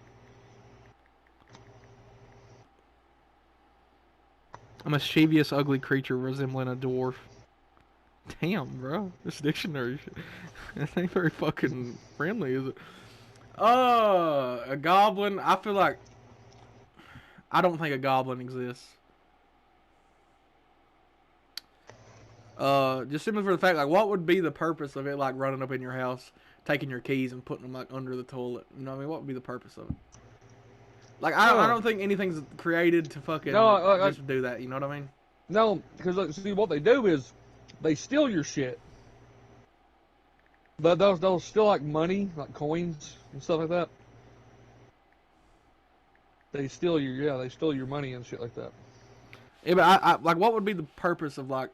A mischievous, ugly creature resembling a dwarf. Damn, bro, this dictionary shit. That ain't very fucking friendly, is it? A goblin. I feel like I don't think a goblin exists. Just simply for the fact, like, what would be the purpose of it, like, running up in your house, taking your keys and putting them, like, under the toilet? You know what I mean? What would be the purpose of it? Like, I don't think anything's created to fucking just do that. You know what I mean? No, because see, what they do is they steal your shit. But they'll steal, like, money, like coins and stuff like that. They steal your money and shit like that. Yeah, but I like, what would be the purpose of, like,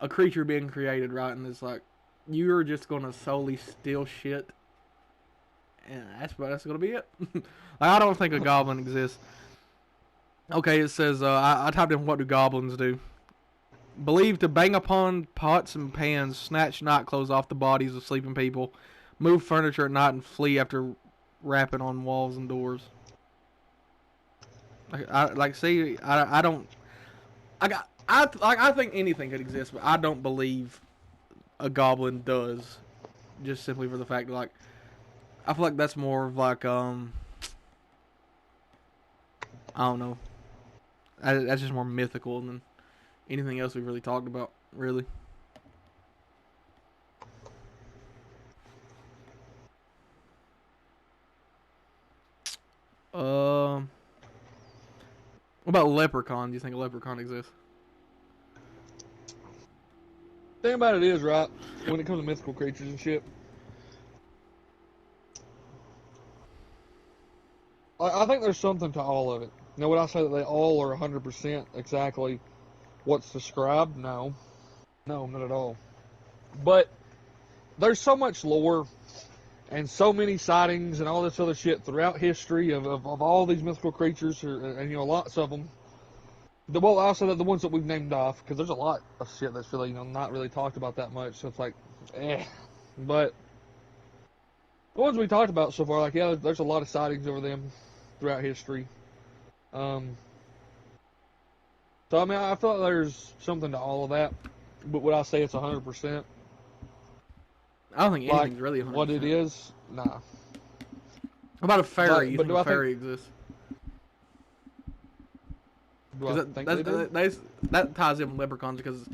a creature being created, right? And it's like, you're just gonna solely steal shit, and that's gonna be it. Like, I don't think a goblin exists. Okay, it says I typed in what do goblins do. Believed to bang upon pots and pans, snatch night clothes off the bodies of sleeping people, move furniture at night, and flee after rapping on walls and doors. I think anything could exist, but I don't believe a goblin does. Just simply for the fact that, like, I feel like that's more of like I don't know. That's just more mythical than anything else we've really talked about, really. What about leprechaun? Do you think a leprechaun exists? The thing about it is, right, when it comes to mythical creatures and shit, I think there's something to all of it. Now, would I say that they all are 100% exactly what's described? No. No, not at all. But there's so much lore and so many sightings and all this other shit throughout history of all these mythical creatures, and lots of them. Well, also the ones that we've named off, because there's a lot of shit that's really not really talked about that much. So it's like, But the ones we talked about so far, like there's a lot of sightings over them throughout history. So I mean, I feel like there's something to all of that. But would I say it's 100%? I don't think anything's really 100%. What it is? Nah. How about a fairy? You but think a fairy exists? That ties in with leprechauns because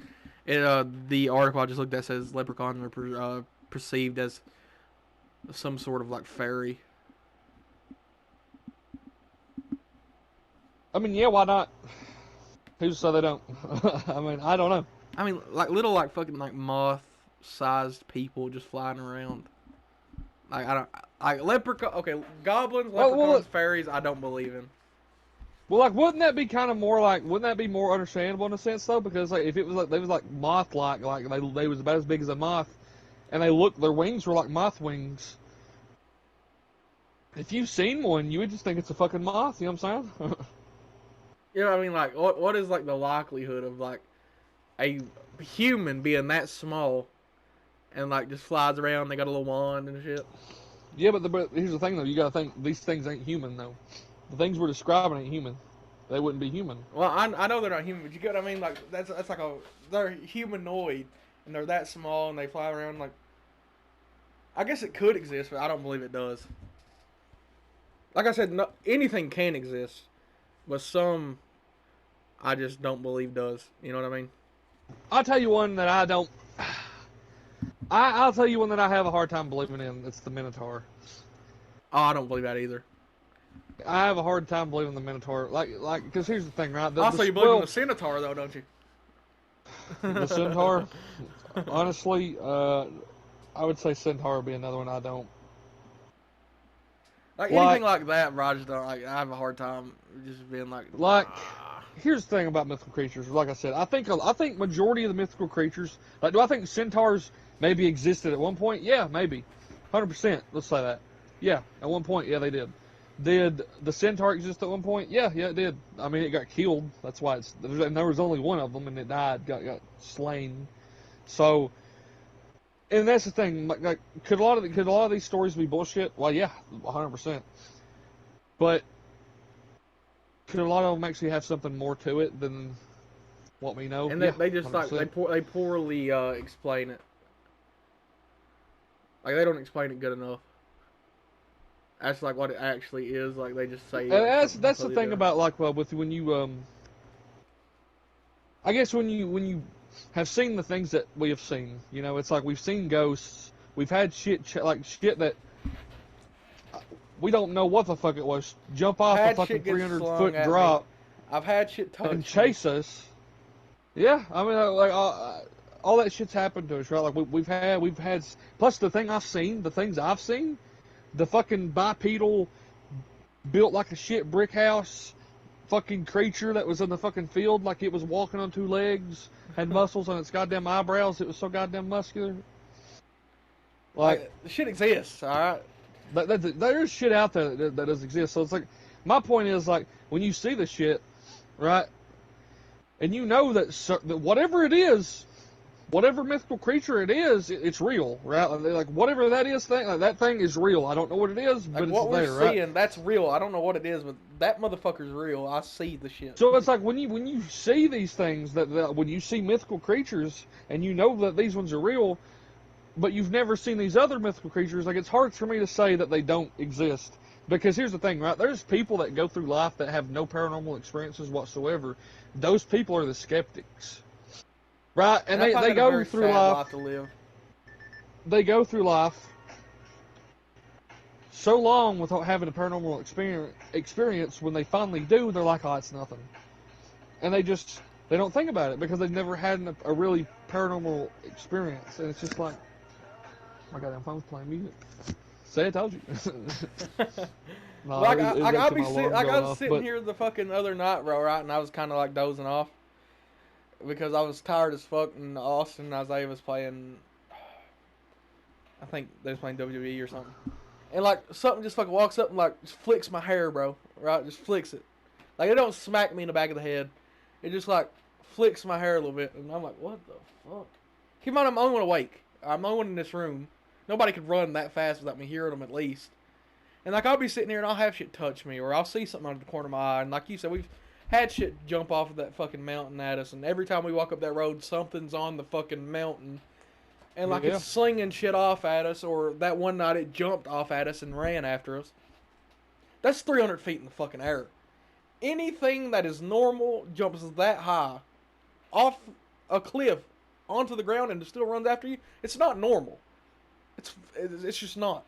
the article I just looked at says leprechauns are perceived as some sort of like fairy. I mean, yeah, why not? Who's to say they don't? I mean, I don't know. I mean, like little like fucking like moth-sized people just flying around. Like I don't like leprechaun. Okay, goblins, leprechauns, fairies. I don't believe in. Well, like, wouldn't that be kind of more like? Wouldn't that be more understandable in a sense though? Because like, if it was like they was like moth-like, like they was about as big as a moth, and their wings were like moth wings. If you've seen one, you would just think it's a fucking moth. You know what I'm saying? You know what I mean? Like, what is like the likelihood of like a human being that small and like just flies around? They got a little wand and shit. Yeah, but here's the thing though. You gotta think these things ain't human though. The things we're describing ain't human. They wouldn't be human. Well, I know they're not human, but you get what I mean? Like that's like they're humanoid and they're that small and they fly around like. I guess it could exist, but I don't believe it does. Like I said, anything can exist, but some I just don't believe does. You know what I mean? I'll tell you one that I don't. I'll tell you one that I have a hard time believing in. It's the Minotaur. Oh, I don't believe that either. I have a hard time believing the Minotaur. Like, because here's the thing, right? Also, you believe in the Centaur, though, don't you? The Centaur? Honestly, I would say Centaur would be another one I don't. Like anything like that, Roger, don't. Like, I have a hard time just being like. Here's the thing about mythical creatures. Like I said, I think majority of the mythical creatures. Like, do I think centaurs maybe existed at one point? Yeah, maybe, 100%. Let's say that. Yeah, at one point, yeah, they did. Did the centaur exist at one point? Yeah, it did. I mean, it got killed. That's why there was only one of them, and it died, got slain. So, and that's the thing. Like, could a lot of these stories be bullshit? Well, yeah, 100%. But could a lot of them actually have something more to it than what we know? And yeah, they just 100%. Like they poorly explain it. Like they don't explain it good enough. That's like what it actually is. Like they just say. That's the thing about like with when you I guess when you have seen the things that we have seen, it's like we've seen ghosts. We've had shit that we don't know what the fuck it was. Jump off a fucking 300-foot drop. I've had shit touch and chase us. Yeah, I mean, like all that shit's happened to us, right? Like we've had. Plus the things I've seen, the fucking bipedal, built like a shit brick house, fucking creature that was in the fucking field like it was walking on two legs, had muscles on its goddamn eyebrows. It was so goddamn muscular. Like the shit exists, all right. There's shit out there that does exist. So it's like, my point is like when you see the shit, right, and you know that whatever it is, whatever mythical creature it is, it's real, right? Like whatever that is, that thing is real. I don't know what it is, but it's there, right? What we're seeing, that's real. I don't know what it is, but that motherfucker's real. I see the shit. So it's like when you see these things, that when you see mythical creatures, and you know that these ones are real, but you've never seen these other mythical creatures, like it's hard for me to say that they don't exist. Because here's the thing, right? There's people that go through life that have no paranormal experiences whatsoever. Those people are the skeptics. Right? And they go through life. To live. They go through life so long without having a paranormal experience, when they finally do, they're like, oh, it's nothing. And they don't think about it because they've never had a really paranormal experience. And it's just like, my goddamn phone's playing music. Say I told you. No, like, I was sitting here the fucking other night, bro, right, and I was kind of like dozing off because I was tired as fuck, and Austin and Isaiah was playing, I think they was playing WWE or something. And like, something just fucking walks up and like just flicks my hair, bro, right? Just flicks it. Like, it don't smack me in the back of the head. It just like flicks my hair a little bit, and I'm like, what the fuck? Keep in mind, I'm the only one awake. I'm the only one in this room. Nobody could run that fast without me hearing them at least. And like, I'll be sitting here and I'll have shit touch me, or I'll see something out of the corner of my eye. And like you said, we've had shit jump off of that fucking mountain at us. And every time we walk up that road, something's on the fucking mountain. And like, it's slinging shit off at us. Or that one night it jumped off at us and ran after us. That's 300 feet in the fucking air. Anything that is normal jumps that high off a cliff onto the ground and still runs after you. It's not normal. It's just not.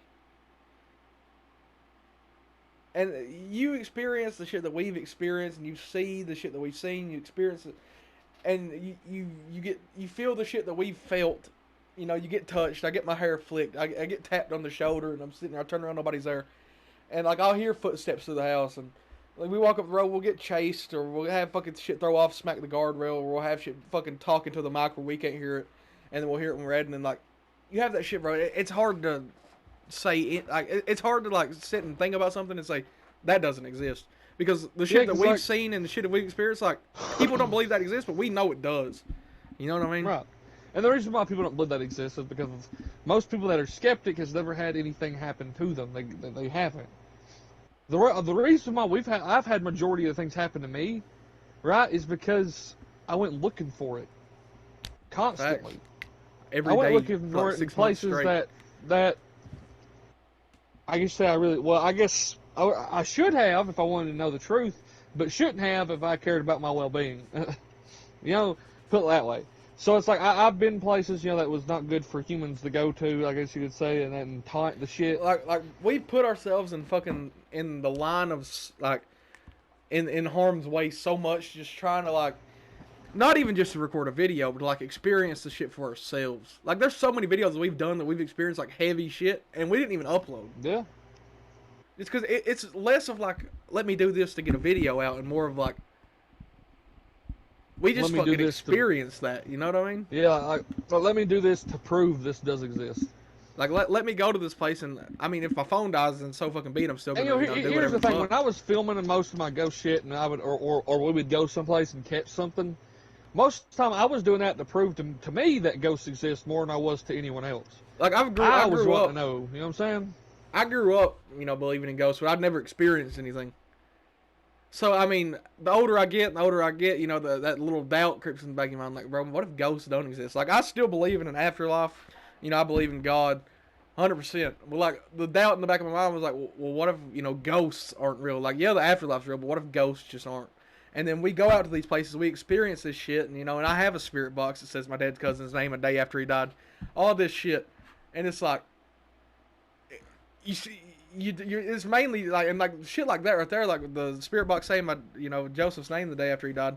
And you experience the shit that we've experienced, and you see the shit that we've seen. You experience it, and you feel the shit that we've felt. You know, you get touched. I get my hair flicked. I get tapped on the shoulder, and I'm sitting there. I turn around, nobody's there, and like, I'll hear footsteps through the house, and like, we walk up the road, we'll get chased, or we'll have fucking shit throw off, smack the guardrail, or we'll have shit fucking talking to the mic where we can't hear it, and then we'll hear it when we're at, and then like, you have that shit, bro. It's hard to say it, like, it's hard to like sit and think about something and say that doesn't exist, because the shit that we've seen and the shit that we've experienced, like, people don't believe that exists, but we know it does. You know what I mean? Right. And the reason why people don't believe that exists is because most people that are skeptic has never had anything happen to them. They haven't. The reason why I've had majority of the things happen to me, right, is because I went looking for it constantly. Every I went day, looking for it in places that I guess I should have if I wanted to know the truth, but shouldn't have if I cared about my well-being. You know, put it that way. So it's like, I've been places, you know, that was not good for humans to go to, I guess you could say, and then taunt the shit. Like we put ourselves in the line of, like, in harm's way so much, just trying to, like, not even just to record a video, but to, like, experience the shit for ourselves. Like, there's so many videos that we've done that we've experienced, like, heavy shit, and we didn't even upload. Yeah. It's because it's less of, like, let me do this to get a video out, and more of, like, we just fucking experience that. You know what I mean? Yeah, but let me do this to prove this does exist. Like, let me go to this place, and I mean, if my phone dies and so fucking beat, I'm still gonna, do whatever. Here's the thing: when I was filming most of my ghost shit, and I would, or we would go someplace and catch something, most of the time I was doing that to prove to me that ghosts exist more than I was to anyone else. Like, I grew up to know. You know what I'm saying? I grew up, you know, believing in ghosts, but I'd never experienced anything. So, I mean, the older I get, you know, that little doubt creeps in the back of my mind. Like, bro, what if ghosts don't exist? Like, I still believe in an afterlife. You know, I believe in God 100%. But, like, the doubt in the back of my mind was like, well, what if, you know, ghosts aren't real? Like, yeah, the afterlife's real, but what if ghosts just aren't? And then we go out to these places, we experience this shit, and, you know, and I have a spirit box that says my dad's cousin's name a day after he died. All this shit. And it's like, you see, it's mainly like, and like shit like that right there, like the spirit box saying my, you know, Joseph's name the day after he died.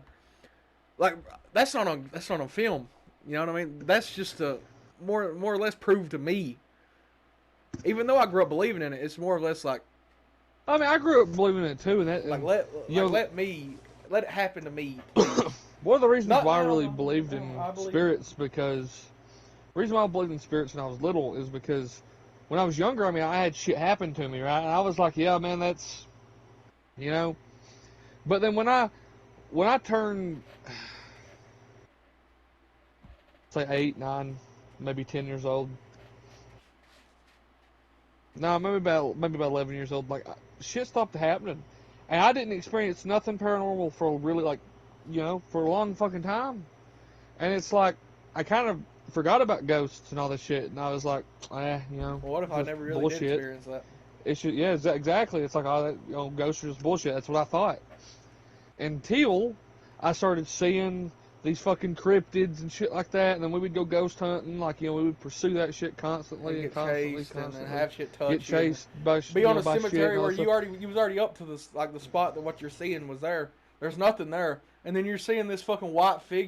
Like, that's not on film. You know what I mean? That's just to more or less prove to me. Even though I grew up believing in it, it's more or less like, I mean, I grew up believing in it too, and that, like, let it happen to me. One of the reasons why I really believed in spirits, because the reason why I believed in spirits when I was little is because when I was younger, I mean, I had shit happen to me, right? And I was like, yeah, man, that's, you know. But then when I turned, say 8, 9, maybe 10 years old. No, maybe about 11 years old. Like, shit stopped happening, and I didn't experience nothing paranormal for really, like, you know, for a long fucking time. And it's like, I kind of forgot about ghosts and all this shit, and I was like, you know. Well, what if I never really did experience that? Exactly. It's like, oh, that, you know, ghosts are just bullshit. That's what I thought. Until I started seeing these fucking cryptids and shit like that, and then we would go ghost hunting, like, we would pursue that shit And constantly get constantly, chased and have shit touch get chased you. Be on a by cemetery shit where and you was already up to this, like, the spot that what you're seeing was there. There's nothing there. And then you're seeing this fucking white figure